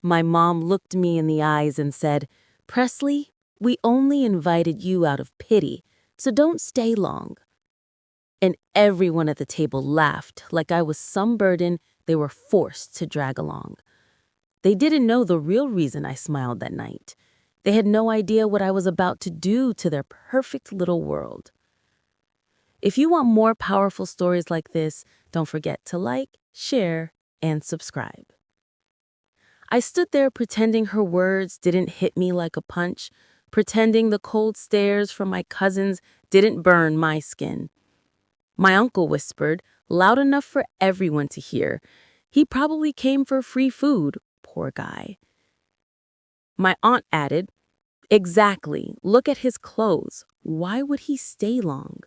My mom looked me in the eyes and said, "Presley, we only invited you out of pity, so don't stay long." And everyone at the table laughed like I was some burden they were forced to drag along. They didn't know the real reason I smiled that night. They had no idea what I was about to do to their perfect little world. If you want more powerful stories like this, don't forget to like, share, and subscribe. I stood there pretending her words didn't hit me like a punch, pretending the cold stares from my cousins didn't burn my skin. My uncle whispered, loud enough for everyone to hear. He probably came for free food, poor guy. My aunt added, "Exactly, look at his clothes. Why would he stay long?"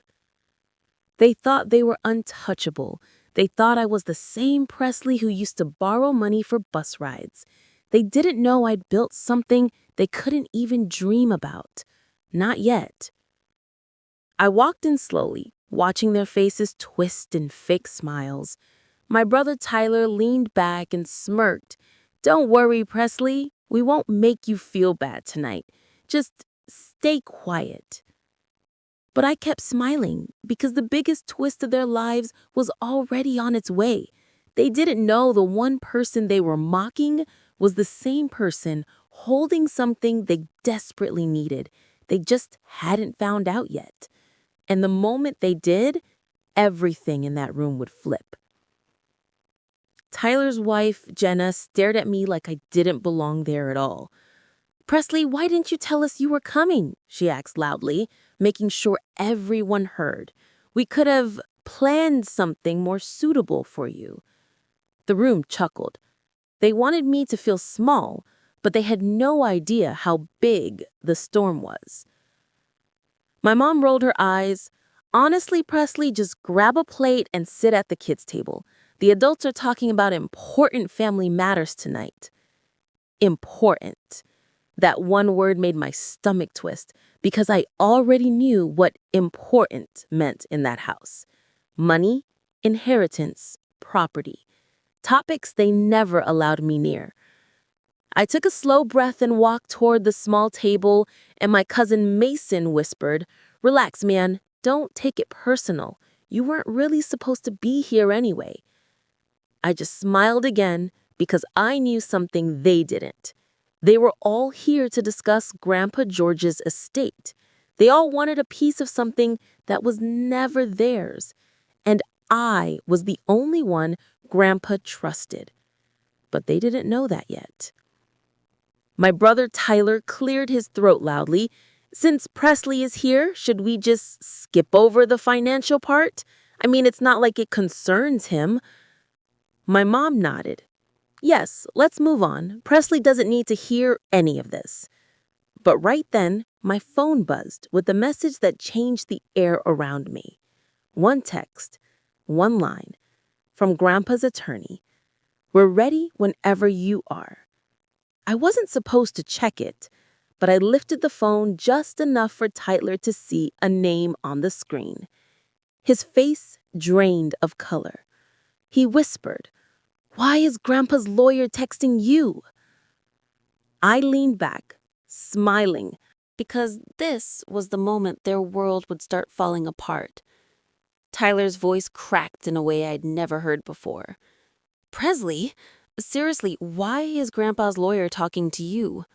They thought they were untouchable. They thought I was the same Presley who used to borrow money for bus rides. They didn't know I'd built something they couldn't even dream about. Not yet. I walked in slowly, watching their faces twist in fake smiles. My brother Tyler leaned back and smirked. "Don't worry, Presley. We won't make you feel bad tonight. Just stay quiet." But I kept smiling because the biggest twist of their lives was already on its way. They didn't know the one person they were mocking was the same person holding something they desperately needed. They just hadn't found out yet. And the moment they did, everything in that room would flip. Tyler's wife, Jenna, stared at me like I didn't belong there at all. "Presley, why didn't you tell us you were coming?" she asked loudly, making sure everyone heard. "We could have planned something more suitable for you." The room chuckled. They wanted me to feel small, but they had no idea how big the storm was. My mom rolled her eyes. "Honestly, Presley, just grab a plate and sit at the kids' table. The adults are talking about important family matters tonight." Important. That one word made my stomach twist because I already knew what important meant in that house. Money, inheritance, property. Topics they never allowed me near. I took a slow breath and walked toward the small table, and my cousin Mason whispered, "Relax, man. Don't take it personal. You weren't really supposed to be here anyway." I just smiled again because I knew something they didn't. They were all here to discuss Grandpa George's estate. They all wanted a piece of something that was never theirs. And I was the only one Grandpa trusted. But they didn't know that yet. My brother Tyler cleared his throat loudly. "Since Presley is here, should we just skip over the financial part? I mean, it's not like it concerns him." My mom nodded. "Yes, let's move on. Presley doesn't need to hear any of this." But right then, my phone buzzed with a message that changed the air around me. One text, one line, from Grandpa's attorney. "We're ready whenever you are." I wasn't supposed to check it, but I lifted the phone just enough for Tyler to see a name on the screen. His face drained of color. He whispered, "Why is Grandpa's lawyer texting you?" I leaned back, smiling, because this was the moment their world would start falling apart. Tyler's voice cracked in a way I'd never heard before. "Presley, seriously, why is Grandpa's lawyer talking to you?"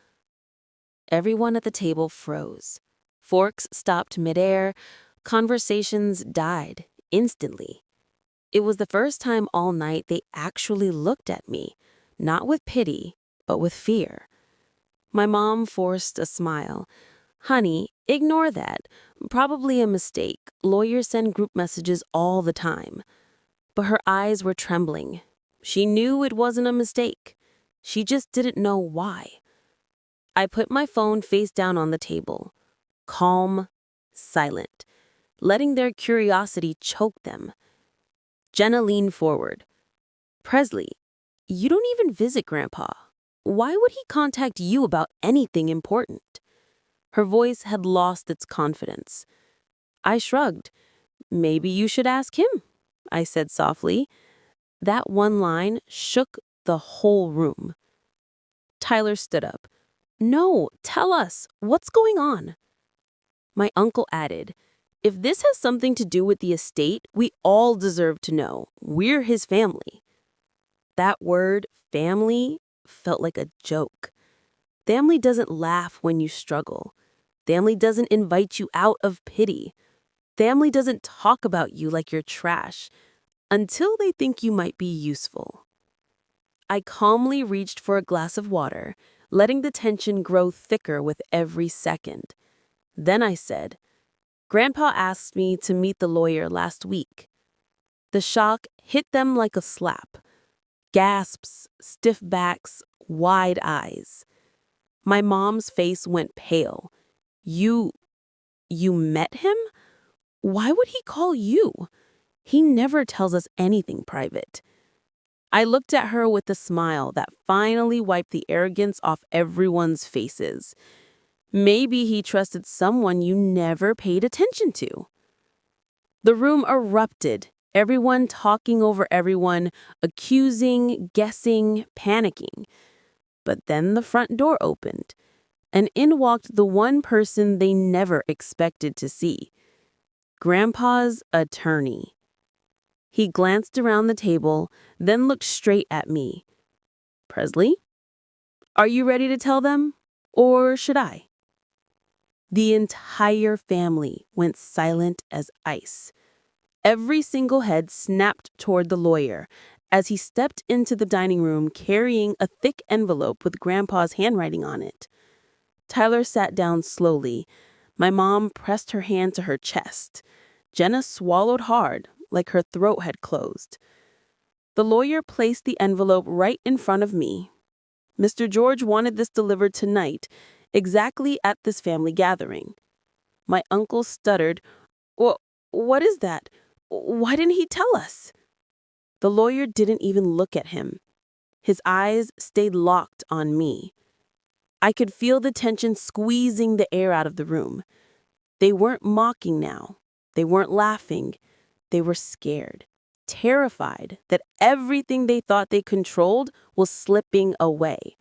Everyone at the table froze. Forks stopped midair. Conversations died instantly. It was the first time all night they actually looked at me, not with pity, but with fear. My mom forced a smile. "Honey, ignore that. Probably a mistake. Lawyers send group messages all the time." But her eyes were trembling. She knew it wasn't a mistake. She just didn't know why. I put my phone face down on the table. Calm, silent, letting their curiosity choke them. Jenna leaned forward. "Presley, you don't even visit Grandpa. Why would he contact you about anything important?" Her voice had lost its confidence. I shrugged. "Maybe you should ask him," I said softly. That one line shook the whole room. Tyler stood up. No, tell us, what's going on? My uncle added, if this has something to do with the estate, we all deserve to know. We're his family. That word, family, felt like a joke. Family doesn't laugh when you struggle. Family doesn't invite you out of pity. Family doesn't talk about you like you're trash until they think you might be useful. I calmly reached for a glass of water, letting the tension grow thicker with every second. Then I said, Grandpa asked me to meet the lawyer last week. The shock hit them like a slap. Gasps, stiff backs, wide eyes. My mom's face went pale. You met him? Why would he call you? He never tells us anything private. I looked at her with a smile that finally wiped the arrogance off everyone's faces. Maybe he trusted someone you never paid attention to. The room erupted, everyone talking over everyone, accusing, guessing, panicking. But then the front door opened, and in walked the one person they never expected to see. Grandpa's attorney. He glanced around the table, then looked straight at me. Presley, are you ready to tell them? Or should I? The entire family went silent as ice. Every single head snapped toward the lawyer as he stepped into the dining room carrying a thick envelope with Grandpa's handwriting on it. Tyler sat down slowly. My mom pressed her hand to her chest. Jenna swallowed hard, like her throat had closed. The lawyer placed the envelope right in front of me. Mr. George wanted this delivered tonight, exactly at this family gathering. My uncle stuttered, What is that? Why didn't he tell us? The lawyer didn't even look at him. His eyes stayed locked on me. I could feel the tension squeezing the air out of the room. They weren't mocking now. They weren't laughing. They were scared, terrified that everything they thought they controlled was slipping away.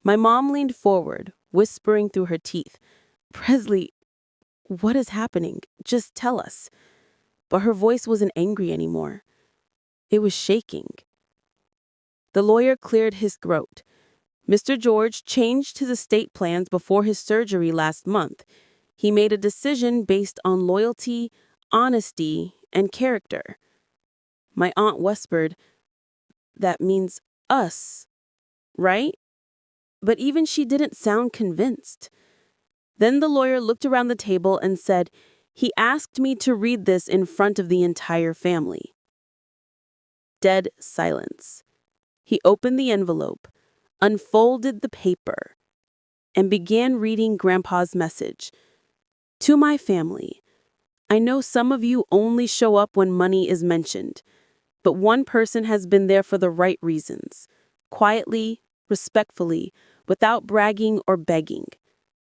My mom leaned forward, whispering through her teeth, Presley, what is happening? Just tell us. But her voice wasn't angry anymore. It was shaking. The lawyer cleared his throat. Mr. George changed his estate plans before his surgery last month. He made a decision based on loyalty, honesty, and character. My aunt whispered, that means us, right? But even she didn't sound convinced. Then the lawyer looked around the table and said, he asked me to read this in front of the entire family. Dead silence. He opened the envelope, unfolded the paper, and began reading Grandpa's message. To my family, I know some of you only show up when money is mentioned, but one person has been there for the right reasons, quietly, respectfully, without bragging or begging.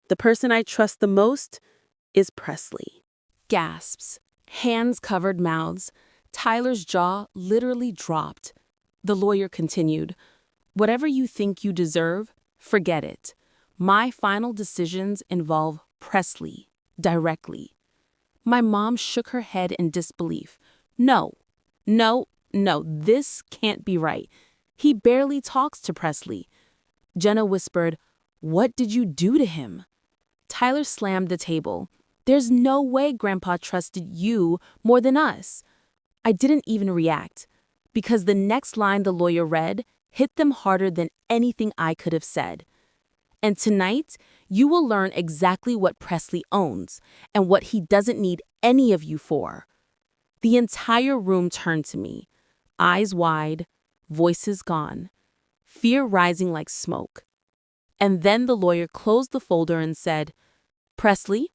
The person I trust the most is Presley. Gasps, hands covered mouths. Tyler's jaw literally dropped. The lawyer continued, whatever you think you deserve, forget it. My final decisions involve Presley, directly. My mom shook her head in disbelief. No, this can't be right. He barely talks to Presley. Jenna whispered, what did you do to him? Tyler slammed the table. There's no way Grandpa trusted you more than us. I didn't even react, because the next line the lawyer read hit them harder than anything I could have said. And tonight, you will learn exactly what Presley owns and what he doesn't need any of you for. The entire room turned to me, eyes wide, voices gone, fear rising like smoke. And then the lawyer closed the folder and said, Presley,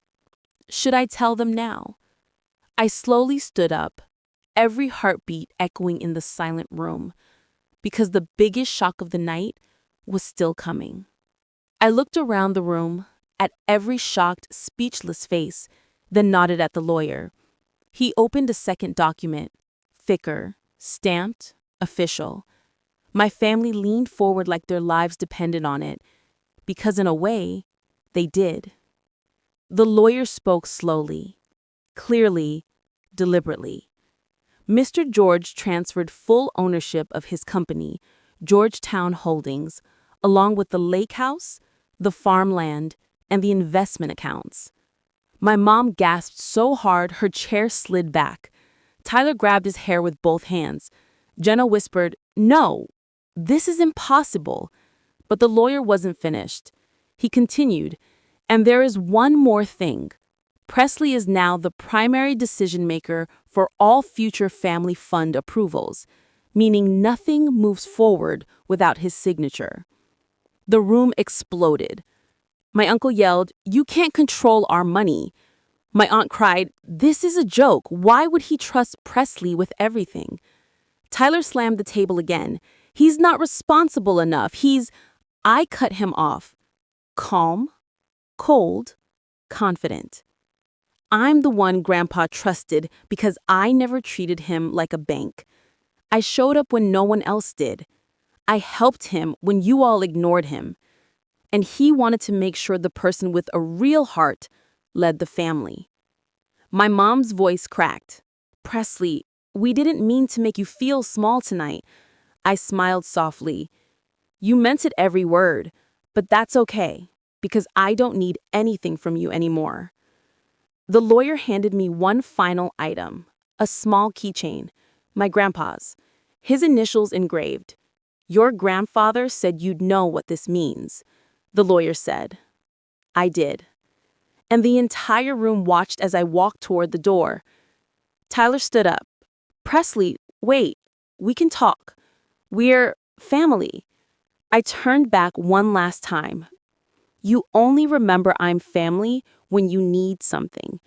should I tell them now? I slowly stood up, every heartbeat echoing in the silent room, because the biggest shock of the night was still coming. I looked around the room, at every shocked, speechless face, then nodded at the lawyer. He opened a second document, thicker, stamped, official. My family leaned forward like their lives depended on it, because in a way, they did. The lawyer spoke slowly, clearly, deliberately. Mr. George transferred full ownership of his company, Georgetown Holdings, along with the lake house, the farmland, and the investment accounts. My mom gasped so hard her chair slid back. Tyler grabbed his hair with both hands. Jenna whispered, "No, this is impossible." But the lawyer wasn't finished. He continued, "And there is one more thing. Presley is now the primary decision maker for all future family fund approvals, meaning nothing moves forward without his signature." The room exploded. My uncle yelled, "You can't control our money." My aunt cried, "This is a joke. Why would he trust Presley with everything?" Tyler slammed the table again. "He's not responsible enough. I cut him off. Calm, cold, confident. "I'm the one Grandpa trusted because I never treated him like a bank. I showed up when no one else did. I helped him when you all ignored him. And he wanted to make sure the person with a real heart led the family." My mom's voice cracked. "Presley, we didn't mean to make you feel small tonight." I smiled softly. "You meant it every word, but that's okay, because I don't need anything from you anymore." The lawyer handed me one final item, a small keychain, my grandpa's, his initials engraved. "Your grandfather said you'd know what this means," the lawyer said. I did. And the entire room watched as I walked toward the door. Tyler stood up. "Presley, wait, we can talk. We're family." I turned back one last time. "You only remember I'm family when you need something.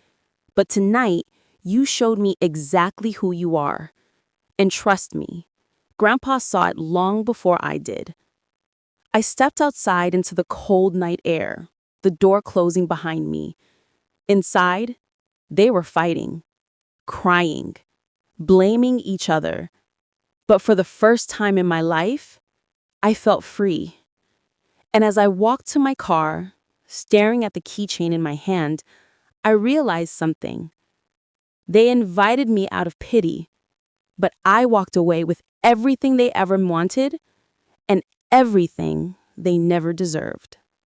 But tonight, you showed me exactly who you are. And trust me, Grandpa saw it long before I did." I stepped outside into the cold night air, the door closing behind me. Inside, they were fighting, crying, blaming each other. But for the first time in my life, I felt free. And as I walked to my car, staring at the keychain in my hand, I realized something. They invited me out of pity, but I walked away with everything they ever wanted and everything they never deserved.